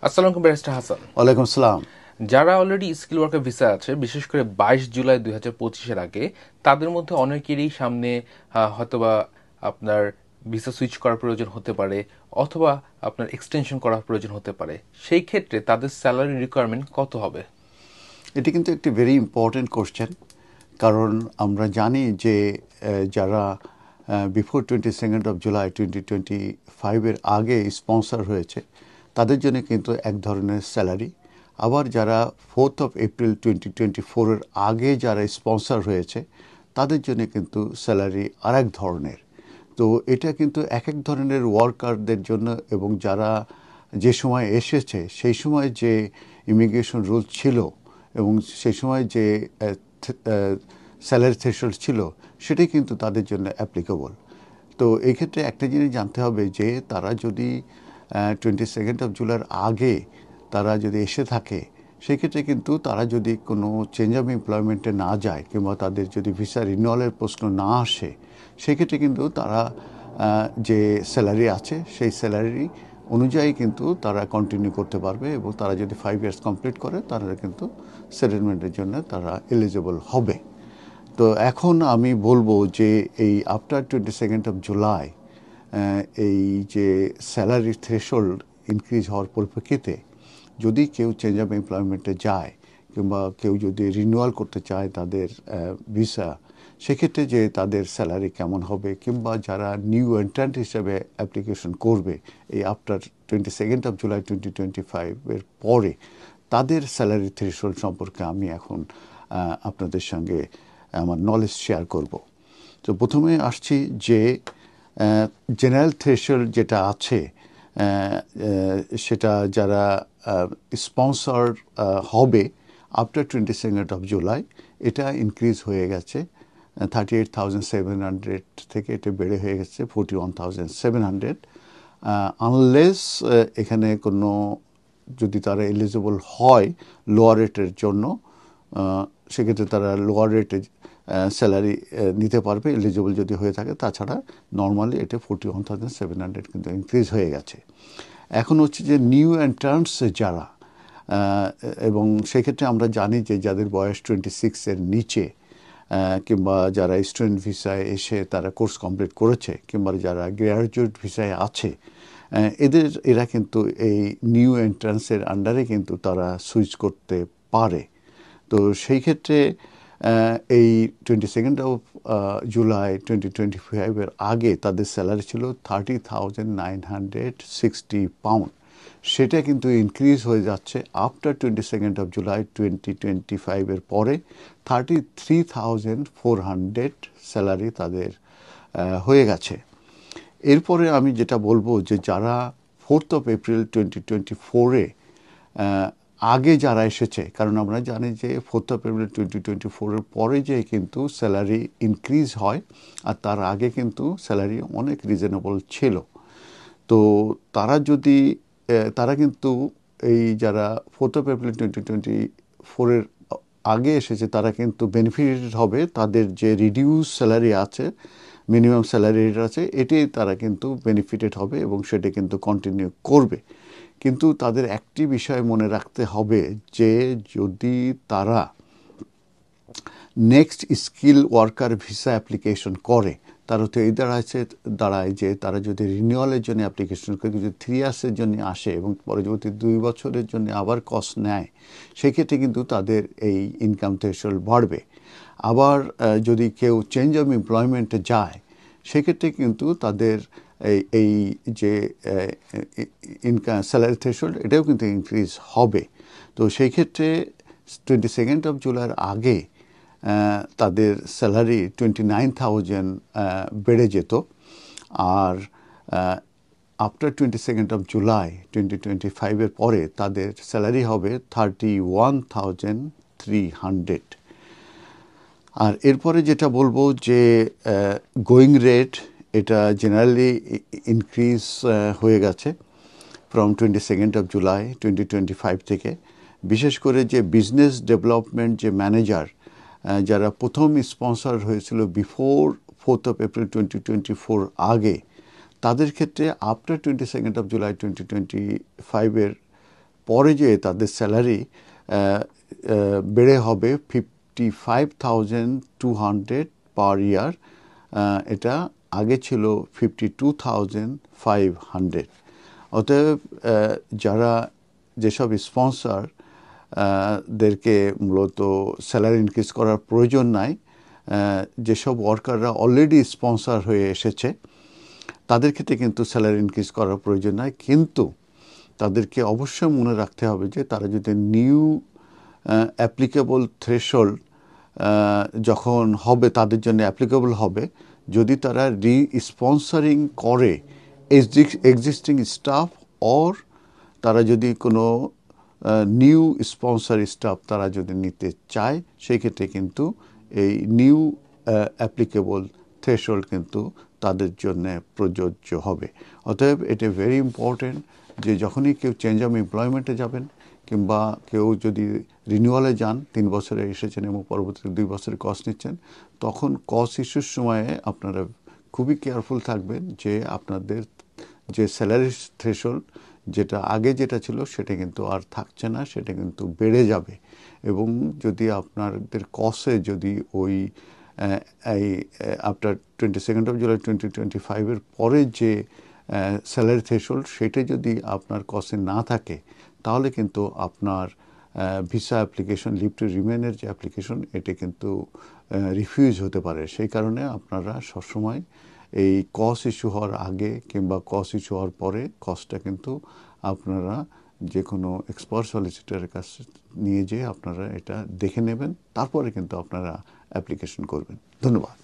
আসসালামু আলাইকুম ব্যারিস্টার হাসান। ওয়ালাইকুম আসসালাম। যারা অলরেডি স্কিল ওয়ার্কার ভিসা আছে, বিশেষ করে 22 জুলাই 2025-এর আগে, তাদের মধ্যে অনেকেরই সামনে হয়তোবা আপনার ভিসা সুইচ করার প্রয়োজন হতে পারে, অথবা আপনার এক্সটেনশন করার প্রয়োজন হতে পারে। সেই ক্ষেত্রে তাদের স্যালারি রিকোয়ারমেন্ট কত হবে? এটি কিন্তু একটি ভেরি ইম্পর্ট্যান্ট কোশ্চেন। কারণ আমরা জানি যে যারা বিফোর 22 জুলাই 2025-এর আগে স্পন্সর হয়েছে তাদের জন্য কিন্তু এক ধরনের স্যালারি। আবার যারা 4 এপ্রিল 2024-এর আগে যারা স্পন্সর হয়েছে তাদের জন্য কিন্তু স্যালারি আরেক ধরনের। তো এটা কিন্তু এক এক ধরনের ওয়ার্কারদের জন্য, এবং যারা যে সময় এসেছে সেই সময় যে ইমিগ্রেশন রুল ছিল এবং সেই সময় যে স্যালারি থ্রেশহোল্ড ছিল সেটাই কিন্তু তাদের জন্য অ্যাপ্লিকেবল। তো এই ক্ষেত্রে একটা জিনিস জানতে হবে যে তারা যদি 22 জুলাইয়ের আগে তারা যদি এসে থাকে, সেক্ষেত্রে কিন্তু তারা যদি কোনো চেঞ্জ অফ এমপ্লয়মেন্টে না যায় কিংবা তাদের যদি ভিসা রিনিউয়ালের প্রশ্ন না আসে, সেক্ষেত্রে কিন্তু তারা যে স্যালারি আছে সেই স্যালারি অনুযায়ী কিন্তু তারা কন্টিনিউ করতে পারবে, এবং তারা যদি 5 ইয়ার্স কমপ্লিট করে তারা কিন্তু সেটেলমেন্টের জন্য তারা এলিজিবল হবে। তো এখন আমি বলবো যে এই আফটার 22 জুলাই এই যে স্যালারি থ্রেশহোল্ড ইনক্রিজ হওয়ার পরিপ্রেক্ষিতে যদি কেউ চেঞ্জ অফ এমপ্লয়মেন্টে যায় কিংবা কেউ যদি রিনিউয়াল করতে চায় তাদের ভিসা, সেক্ষেত্রে যে তাদের স্যালারি কেমন হবে, কিংবা যারা নিউ এন্ট্রান্ট হিসেবে অ্যাপ্লিকেশন করবে এই আফটার 22 জুলাই 2025-এর পরে তাদের স্যালারি থ্রেশহোল্ড সম্পর্কে আমি এখন আপনাদের সঙ্গে আমার নলেজ শেয়ার করব। তো প্রথমে আসছি যে জেনারেল থ্রেশহোল্ড যেটা আছে সেটা যারা স্পন্সর হবে আফটার 22 জুলাই এটা ইনক্রিজ হয়ে গেছে 38,700 থেকে এটা বেড়ে হয়ে গেছে 41,700, আনলেস এখানে কোনো যদি তারা এলিজিবল হয় লোয়ার রেটের জন্য, সেক্ষেত্রে তারা লোয়ার রেটে স্যালারি নিতে পারবে এলিজিবল যদি হয়ে থাকে। তাছাড়া নর্মালি এটা 41,700 কিন্তু ইনক্রিজ হয়ে গেছে। এখন হচ্ছে যে নিউ এন্ট্রান্টস যারা, এবং সেক্ষেত্রে আমরা জানি যে যাদের বয়স 26-এর নিচে, কিংবা যারা স্টুডেন্ট ভিসায় এসে তারা কোর্স কমপ্লিট করেছে, কিংবা যারা গ্র্যাজুয়েট ভিসায় আছে, এরা কিন্তু এই নিউ এন্ট্রান্সের আন্ডারে কিন্তু তারা সুইচ করতে পারে। তো সেই ক্ষেত্রে এই 22 জুলাই 2025-এর আগে তাদের স্যালারি ছিল 30,960 পাউন্ড। সেটা কিন্তু ইনক্রিজ হয়ে যাচ্ছে আফটার 22 জুলাই 2025-এর পরে 33,400 স্যালারি তাদের হয়ে গেছে। এরপরে আমি যেটা বলবো যে যারা 4 এপ্রিল 2024-এ আগে যারা এসেছে, কারণ আমরা জানি যে 4 এপ্রিল 2024-এর পরে যে কিন্তু স্যালারি ইনক্রিজ হয়, আর তার আগে কিন্তু স্যালারি অনেক রিজনেবল ছিল। তো তারা যদি তারা কিন্তু এই যারা 4 এপ্রিল 2024-এর আগে এসেছে তারা কিন্তু বেনিফিটেড হবে। তাদের যে রিডিউস স্যালারি আছে, মিনিমাম স্যালারি রেট আছে, এটাই তারা কিন্তু বেনিফিটেড হবে এবং সেটা কিন্তু কন্টিনিউ করবে। কিন্তু তাদের একটি বিষয় মনে রাখতে হবে যে যদি তারা next skill worker visa application করে, তার তো এই দাঁড়ায় যে তারা যদি রিনিউয়ালের জন্য অ্যাপ্লিকেশন করে যদি 3 ইয়ার্সের জন্য আসে এবং পরবর্তী 2 বছরের জন্য আবার কস্ট নেয়, সেক্ষেত্রে কিন্তু তাদের এই ইনকাম থ্রেশহোল্ড বাড়বে। আবার যদি কেউ চেঞ্জ অফ এমপ্লয়মেন্টে যায়, সেক্ষেত্রে কিন্তু তাদের এই যে ইনকাম স্যালারি থ্রেশহোল্ড এটাও কিন্তু ইনক্রিজ হবে। তো সেই ক্ষেত্রে 22 জুলাইয়ের আগে তাদের স্যালারি 29,000 বেড়ে যেত, আর আফটার 22 জুলাই 2025-এর পরে তাদের স্যালারি হবে 31,300। আর এরপরে যেটা বলবো যে গোয়িং রেট এটা জেনারেলি ইনক্রিজ হয়ে গেছে ফ্রম 22 জুলাই 2025 থেকে। বিশেষ করে যে বিজনেস ডেভেলপমেন্ট যে ম্যানেজার যারা প্রথম স্পন্সর হয়েছিল বিফোর 4 এপ্রিল 2024 আগে, তাদের ক্ষেত্রে আফটার 22 জুলাই 2025-এর পরে যে তাদের স্যালারি বেড়ে হবে 55,200 পার ইয়ার। এটা আগে ছিল 52,500। অতএব যারা যেসব স্পন্সর দেরকে মূলত স্যালারি ইনক্রিজ করার প্রয়োজন নাই, যেসব ওয়ার্কাররা অলরেডি স্পন্সর হয়ে এসেছে তাদের ক্ষেত্রে কিন্তু স্যালারি ইনক্রিজ করার প্রয়োজন নাই। কিন্তু তাদেরকে অবশ্যই মনে রাখতে হবে যে তারা যদি নিউ অ্যাপ্লিকেবল থ্রেশহোল্ড যখন হবে, তাদের জন্য অ্যাপ্লিকেবল হবে, যদি তারা স্পন্সরিং করে এক্সিস্টিং স্টাফ, অর তারা যদি কোনো নিউ স্পন্সর স্টাফ তারা যদি নিতে চায়, সেই ক্ষেত্রে কিন্তু এই নিউ অ্যাপ্লিকেবল থ্রেশহোল্ড কিন্তু তাদের জন্য প্রযোজ্য হবে। অতএব এটা ভেরি ইম্পর্টেন্ট যে যখনই কেউ চেঞ্জ অফ এমপ্লয়মেন্টে যাবেন কিংবা কেউ যদি রিনিউয়ালে যান, 3 বছরে এসেছেন এবং পরবর্তী 2 বছরের কস্ট নিচ্ছেন, তখন কস্ট ইস্যুর সময়ে আপনারা খুবই কেয়ারফুল থাকবেন যে আপনাদের যে স্যালারি থ্রেশহোল্ড যেটা আগে যেটা ছিল সেটা কিন্তু আর থাকছে না, সেটা কিন্তু বেড়ে যাবে। এবং যদি আপনাদের কস্টে যদি ওই এই আফটার 22nd of July 2025 পরে যে স্যালারি থ্রেশহোল্ড সেটা যদি আপনার কস্টে না থাকে, তাহলে কিন্তু আপনার ভিসা অ্যাপ্লিকেশন, লিভ টু রিমেনের যে অ্যাপ্লিকেশন, এটা কিন্তু রিফিউজ হতে পারে। সেই কারণে আপনারা সবসময় এই কস্ট ইস্যু হওয়ার আগে কিংবা কস্ট ইস্যু হওয়ার পরে কস্টটা কিন্তু আপনারা যে কোনো এক্সপার্ট সলিসিটরের কাছে নিয়ে যেয়ে আপনারা এটা দেখে নেবেন, তারপরে কিন্তু আপনারা অ্যাপ্লিকেশন করবেন। ধন্যবাদ।